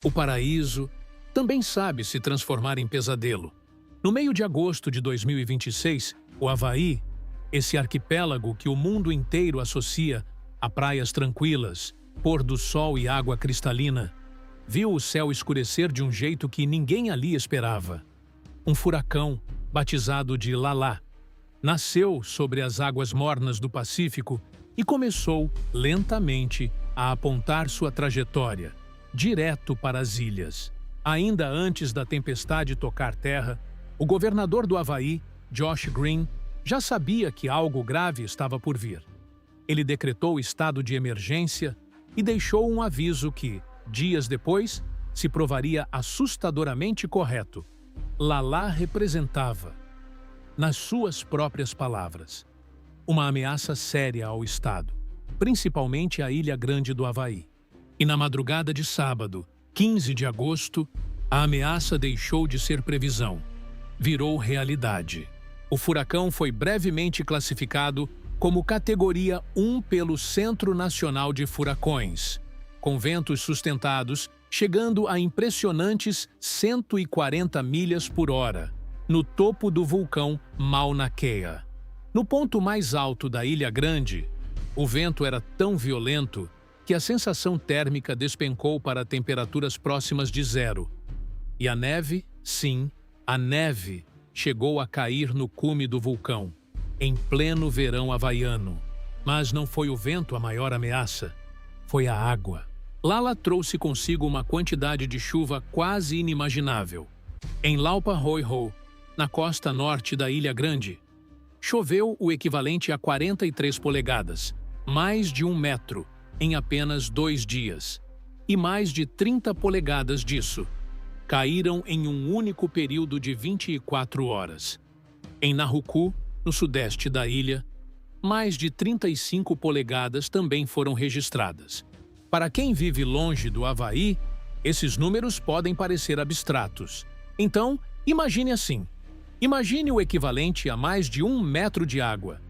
O paraíso também sabe se transformar em pesadelo. No meio de agosto de 2026, o Havaí, esse arquipélago que o mundo inteiro associa a praias tranquilas, pôr do sol e água cristalina, viu o céu escurecer de um jeito que ninguém ali esperava. Um furacão, batizado de Lala, nasceu sobre as águas mornas do Pacífico e começou, lentamente, a apontar sua trajetória, direto para as ilhas. Ainda antes da tempestade tocar terra, o governador do Havaí, Josh Green, já sabia que algo grave estava por vir. Ele decretou estado de emergência e deixou um aviso que, dias depois, se provaria assustadoramente correto. Lala representava, nas suas próprias palavras, uma ameaça séria ao estado, principalmente à Ilha Grande do Havaí. E na madrugada de sábado, 15 de agosto, a ameaça deixou de ser previsão. Virou realidade. O furacão foi brevemente classificado como categoria 1 pelo Centro Nacional de Furacões, com ventos sustentados chegando a impressionantes 140 milhas por hora, no topo do vulcão Mauna Kea. No ponto mais alto da Ilha Grande, o vento era tão violento que a sensação térmica despencou para temperaturas próximas de zero. E a neve, sim, a neve, chegou a cair no cume do vulcão, em pleno verão havaiano. Mas não foi o vento a maior ameaça, foi a água. Lala trouxe consigo uma quantidade de chuva quase inimaginável. Em Laupahoehoe, na costa norte da Ilha Grande, choveu o equivalente a 43 polegadas, mais de 1 metro, em apenas 2 dias. E mais de 30 polegadas disso caíram em um único período de 24 horas. Em Nahuku, no sudeste da ilha, mais de 35 polegadas também foram registradas. Para quem vive longe do Havaí, esses números podem parecer abstratos. Então, imagine assim. Imagine o equivalente a mais de 1 metro de água,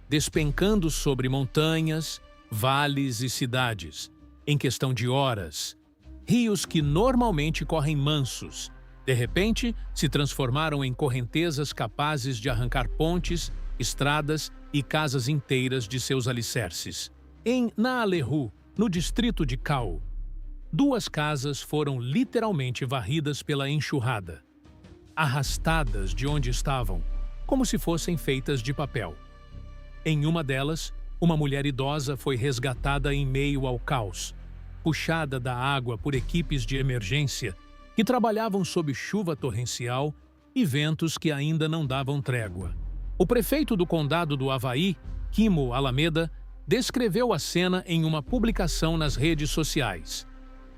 despencando sobre montanhas, vales e cidades, em questão de horas. Rios que normalmente correm mansos, de repente se transformaram em correntezas capazes de arrancar pontes, estradas e casas inteiras de seus alicerces. Em Naalehu, no distrito de Kau, 2 casas foram literalmente varridas pela enxurrada, arrastadas de onde estavam, como se fossem feitas de papel. Em uma delas, uma mulher idosa foi resgatada em meio ao caos, puxada da água por equipes de emergência que trabalhavam sob chuva torrencial e ventos que ainda não davam trégua. O prefeito do condado do Havaí, Kimo Alameda, descreveu a cena em uma publicação nas redes sociais,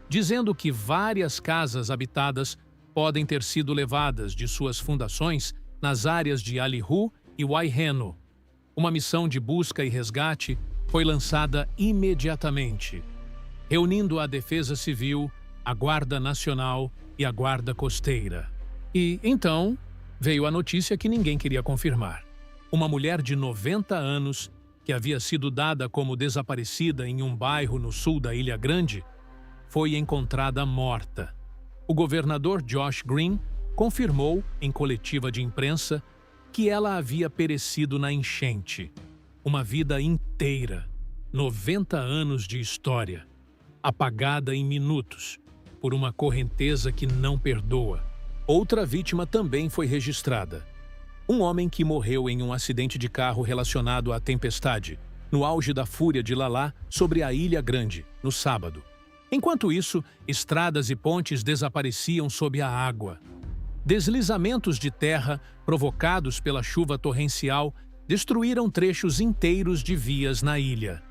dizendo que várias casas habitadas podem ter sido levadas de suas fundações nas áreas de Alihu e Waiheno. Uma missão de busca e resgate foi lançada imediatamente, reunindo a Defesa Civil, a Guarda Nacional e a Guarda Costeira. E, então, veio a notícia que ninguém queria confirmar. Uma mulher de 90 anos, que havia sido dada como desaparecida em um bairro no sul da Ilha Grande, foi encontrada morta. O governador Josh Green confirmou, em coletiva de imprensa, que ela havia perecido na enchente. Uma vida inteira, 90 anos de história, apagada em minutos, por uma correnteza que não perdoa. Outra vítima também foi registrada. Um homem que morreu em um acidente de carro relacionado à tempestade, no auge da fúria de Lala sobre a Ilha Grande, no sábado. Enquanto isso, estradas e pontes desapareciam sob a água. Deslizamentos de terra, provocados pela chuva torrencial, destruíram trechos inteiros de vias na ilha.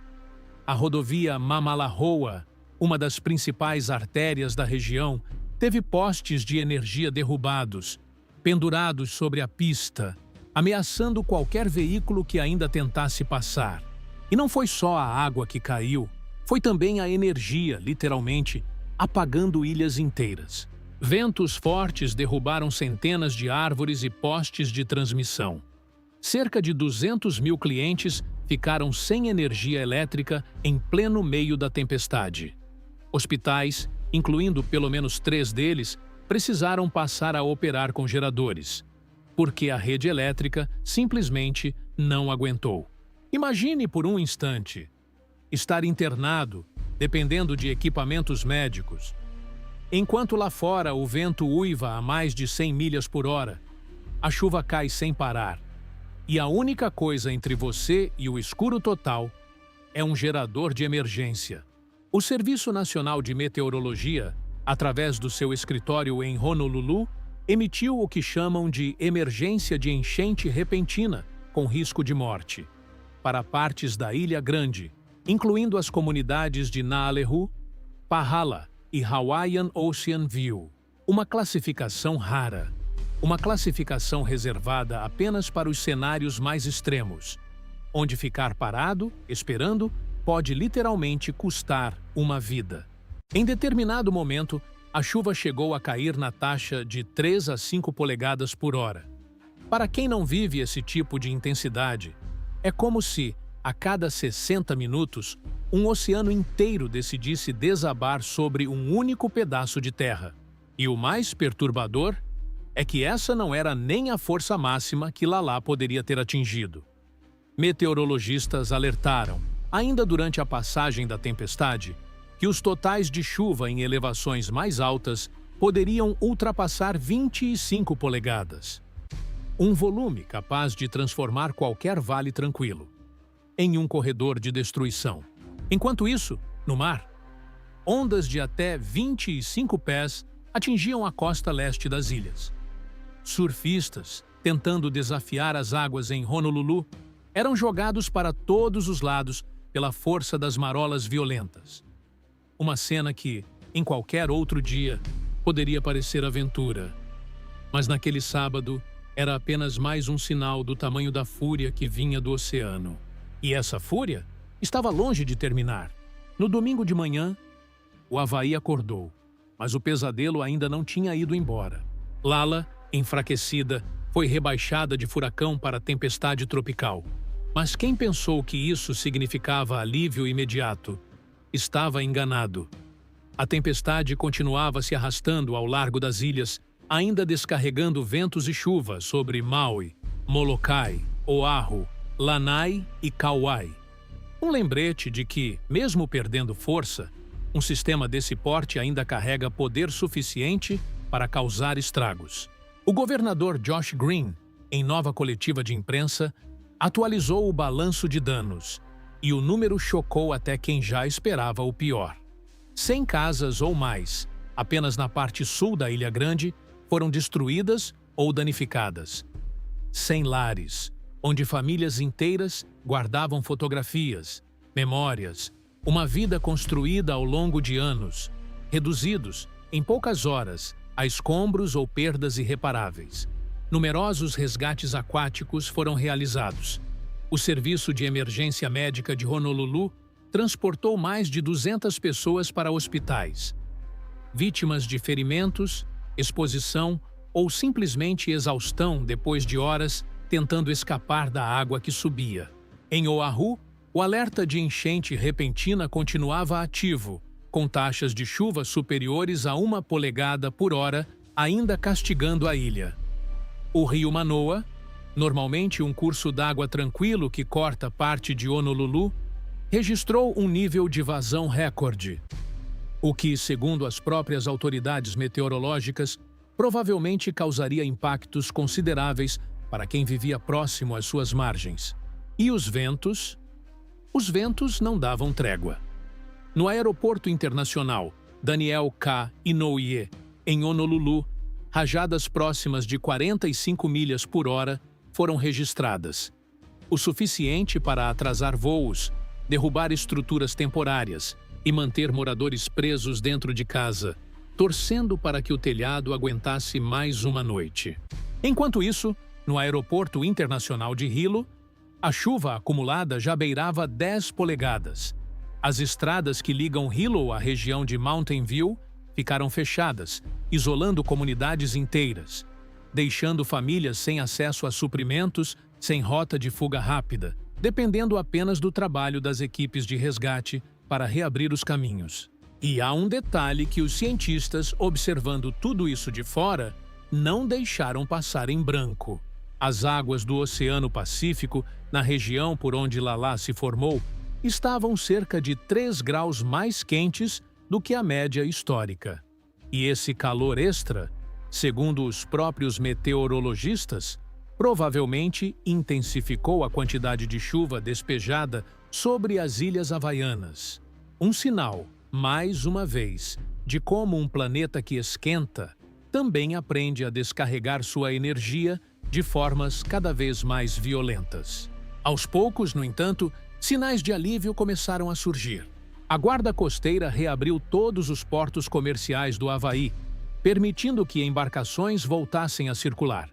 A rodovia Mamalahoa, uma das principais artérias da região, teve postes de energia derrubados, pendurados sobre a pista, ameaçando qualquer veículo que ainda tentasse passar. E não foi só a água que caiu, foi também a energia, literalmente, apagando ilhas inteiras. Ventos fortes derrubaram centenas de árvores e postes de transmissão. Cerca de 200 mil clientes ficaram sem energia elétrica em pleno meio da tempestade. Hospitais, incluindo pelo menos 3 deles, precisaram passar a operar com geradores, porque a rede elétrica simplesmente não aguentou. Imagine por um instante estar internado, dependendo de equipamentos médicos, enquanto lá fora o vento uiva a mais de 100 milhas por hora, a chuva cai sem parar, e a única coisa entre você e o escuro total é um gerador de emergência. O Serviço Nacional de Meteorologia, através do seu escritório em Honolulu, emitiu o que chamam de emergência de enchente repentina, com risco de morte, para partes da Ilha Grande, incluindo as comunidades de Naalehu, Pahala e Hawaiian Ocean View. Uma classificação rara. Uma classificação reservada apenas para os cenários mais extremos, onde ficar parado, esperando, pode literalmente custar uma vida. Em determinado momento, a chuva chegou a cair na taxa de 3 a 5 polegadas por hora. Para quem não vive esse tipo de intensidade, é como se, a cada 60 minutos, um oceano inteiro decidisse desabar sobre um único pedaço de terra. E o mais perturbador é que essa não era nem a força máxima que Lala poderia ter atingido. Meteorologistas alertaram, ainda durante a passagem da tempestade, que os totais de chuva em elevações mais altas poderiam ultrapassar 25 polegadas. Um volume capaz de transformar qualquer vale tranquilo em um corredor de destruição. Enquanto isso, no mar, ondas de até 25 pés atingiam a costa leste das ilhas. Surfistas, tentando desafiar as águas em Honolulu, eram jogados para todos os lados pela força das marolas violentas. Uma cena que, em qualquer outro dia, poderia parecer aventura. Mas naquele sábado, era apenas mais um sinal do tamanho da fúria que vinha do oceano. E essa fúria estava longe de terminar. No domingo de manhã, o Havaí acordou, mas o pesadelo ainda não tinha ido embora. Lala, enfraquecida, foi rebaixada de furacão para tempestade tropical. Mas quem pensou que isso significava alívio imediato estava enganado. A tempestade continuava se arrastando ao largo das ilhas, ainda descarregando ventos e chuva sobre Maui, Molokai, Oahu, Lanai e Kauai. Um lembrete de que, mesmo perdendo força, um sistema desse porte ainda carrega poder suficiente para causar estragos. O governador Josh Green, em nova coletiva de imprensa, atualizou o balanço de danos, e o número chocou até quem já esperava o pior. 100 casas ou mais, apenas na parte sul da Ilha Grande, foram destruídas ou danificadas. 100 lares, onde famílias inteiras guardavam fotografias, memórias, uma vida construída ao longo de anos, reduzidos, em poucas horas, a escombros ou perdas irreparáveis. Numerosos resgates aquáticos foram realizados. O Serviço de Emergência Médica de Honolulu transportou mais de 200 pessoas para hospitais, vítimas de ferimentos, exposição ou simplesmente exaustão depois de horas tentando escapar da água que subia. Em Oahu, o alerta de enchente repentina continuava ativo, com taxas de chuva superiores a 1 polegada por hora, ainda castigando a ilha. O rio Manoa, normalmente um curso d'água tranquilo que corta parte de Honolulu, registrou um nível de vazão recorde, o que, segundo as próprias autoridades meteorológicas, provavelmente causaria impactos consideráveis para quem vivia próximo às suas margens. E os ventos? Os ventos não davam trégua. No aeroporto internacional Daniel K. Inouye, em Honolulu, rajadas próximas de 45 milhas por hora foram registradas, o suficiente para atrasar voos, derrubar estruturas temporárias e manter moradores presos dentro de casa, torcendo para que o telhado aguentasse mais uma noite. Enquanto isso, no aeroporto internacional de Hilo, a chuva acumulada já beirava 10 polegadas. As estradas que ligam Hilo à região de Mountain View ficaram fechadas, isolando comunidades inteiras, deixando famílias sem acesso a suprimentos, sem rota de fuga rápida, dependendo apenas do trabalho das equipes de resgate para reabrir os caminhos. E há um detalhe que os cientistas, observando tudo isso de fora, não deixaram passar em branco. As águas do Oceano Pacífico, na região por onde Lala se formou, estavam cerca de 3 graus mais quentes do que a média histórica. E esse calor extra, segundo os próprios meteorologistas, provavelmente intensificou a quantidade de chuva despejada sobre as Ilhas Havaianas. Um sinal, mais uma vez, de como um planeta que esquenta também aprende a descarregar sua energia de formas cada vez mais violentas. Aos poucos, no entanto, sinais de alívio começaram a surgir. A Guarda Costeira reabriu todos os portos comerciais do Havaí, permitindo que embarcações voltassem a circular.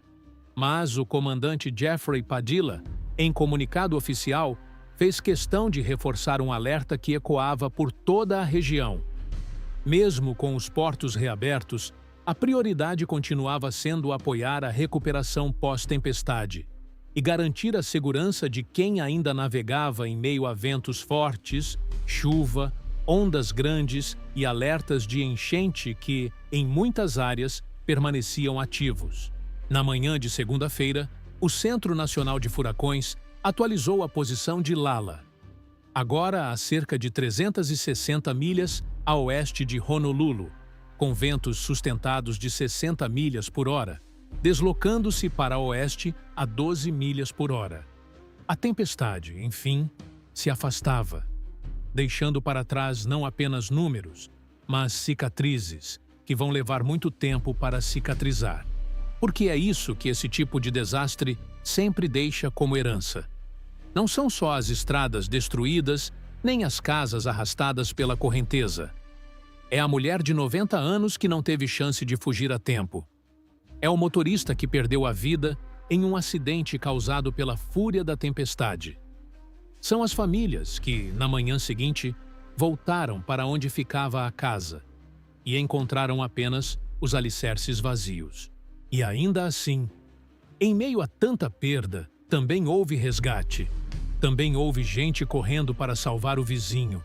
Mas o comandante Jeffrey Padilla, em comunicado oficial, fez questão de reforçar um alerta que ecoava por toda a região. Mesmo com os portos reabertos, a prioridade continuava sendo apoiar a recuperação pós-tempestade e garantir a segurança de quem ainda navegava em meio a ventos fortes, chuva, ondas grandes e alertas de enchente que, em muitas áreas, permaneciam ativos. Na manhã de segunda-feira, o Centro Nacional de Furacões atualizou a posição de Lala, agora a cerca de 360 milhas a oeste de Honolulu, com ventos sustentados de 60 milhas por hora, deslocando-se para oeste a 12 milhas por hora. A tempestade, enfim, se afastava, deixando para trás não apenas números, mas cicatrizes, que vão levar muito tempo para cicatrizar. Porque é isso que esse tipo de desastre sempre deixa como herança. Não são só as estradas destruídas, nem as casas arrastadas pela correnteza. É a mulher de 90 anos que não teve chance de fugir a tempo. É o motorista que perdeu a vida em um acidente causado pela fúria da tempestade. São as famílias que, na manhã seguinte, voltaram para onde ficava a casa e encontraram apenas os alicerces vazios. E ainda assim, em meio a tanta perda, também houve resgate. Também houve gente correndo para salvar o vizinho.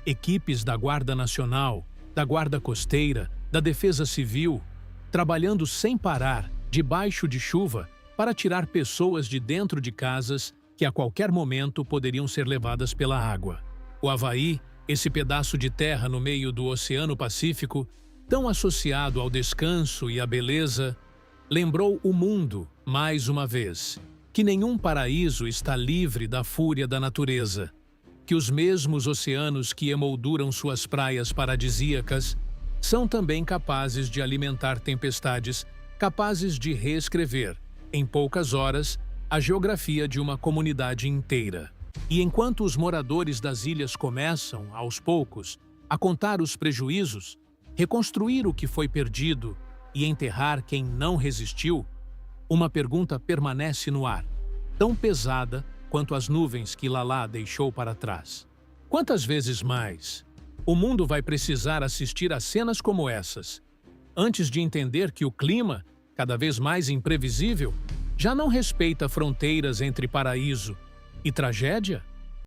Equipes da Guarda Nacional, da Guarda Costeira, da Defesa Civil, trabalhando sem parar, debaixo de chuva, para tirar pessoas de dentro de casas que a qualquer momento poderiam ser levadas pela água. O Havaí, esse pedaço de terra no meio do Oceano Pacífico, tão associado ao descanso e à beleza, lembrou o mundo, mais uma vez, que nenhum paraíso está livre da fúria da natureza, que os mesmos oceanos que emolduram suas praias paradisíacas são também capazes de alimentar tempestades, capazes de reescrever, em poucas horas, a geografia de uma comunidade inteira. E enquanto os moradores das ilhas começam, aos poucos, a contar os prejuízos, reconstruir o que foi perdido e enterrar quem não resistiu, uma pergunta permanece no ar, tão pesada quanto as nuvens que Lala deixou para trás. Quantas vezes mais o mundo vai precisar assistir a cenas como essas, antes de entender que o clima, cada vez mais imprevisível, já não respeita fronteiras entre paraíso e tragédia?